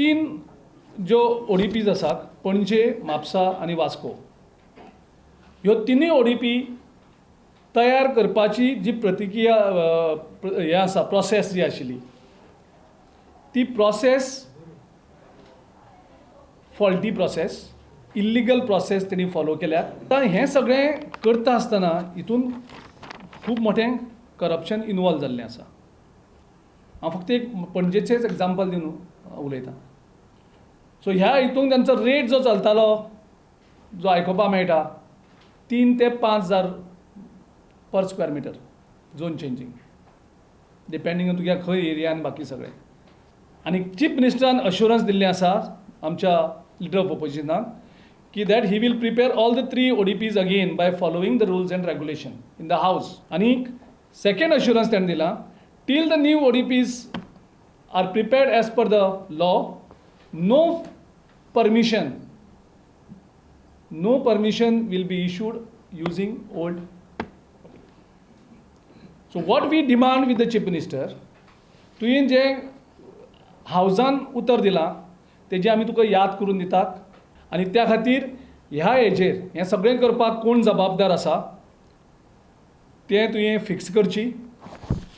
तीन ज्यो ODPs आसात, पणजे, म्हापसा आनी वास्को, ह्यो तिनूय ODP तयार करपाची जी प्रतिक्रिया हे आसा, प्रोसेस जी आशिल्ली, ती process faulty process, illegal process तेणी फॉलो केल्या. आतां हें सगळें करता आसतना हितून खूब मोठें करप्शन इनवॉल्व जाल्लें आसा. हांव फक्त एक पणजेचेंच एग्जाम्पल दिवन उलयतां. सो ह्या हितून तांचो रेट जो चलतालो, जो आयकुपाक मेळटा, 3 ते 5 हजार पर square metre zone changing, depending on तुज्या खंय एरिया आनी बाकी सगळें. आनी चीफ मिनिस्टरान अश्युरन्स दिल्लें आसा आमच्या लिडर ऑफ ऑपोजिशनाक की that he will prepare all the 3 ODPs again by following the rules and regulation in the house. आनी सेकंड अश्युरन्स ताणें दिला, till the new ODPs are prepared as per the law, no permission will be issued using old. So what we demand with the chief minister, तुवें जे हावजान उतर दिलां तेजे आमी तुका याद करून दितात. आनी त्या खातीर ह्या हेजेर हें सगळें करपाक कोण जबाबदार आसा तें तुवें फिक्स करची,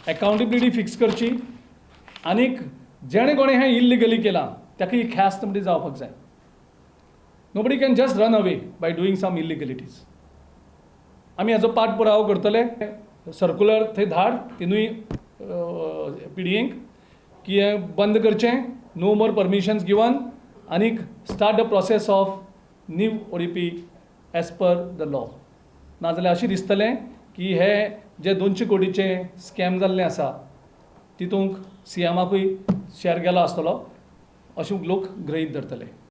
अकाउंटेबिलिटी फिक्स करची. आनीक जेणे कोणें हें इल्लिगली केलां ताका ही ख्यास्त म्हणजे जावपाक जाय. Nobody can just run away by doing some illegalities. आमी हाजो पाठपुरावो करतले. सर्क्युलर थंय धाड तिनूय PDAक की हें बंद करचें, नो मोर परमिशन्स गिवन, आनीक start the process of new ODP age per the law. नाजाल्यार अशें दिसतलें की हे जे 200 कोटीचें स्कॅम जाल्लें आसा तितूंत CMाकूय शेअर गेलो आसतलो अशें लोक गृहीत धरतले.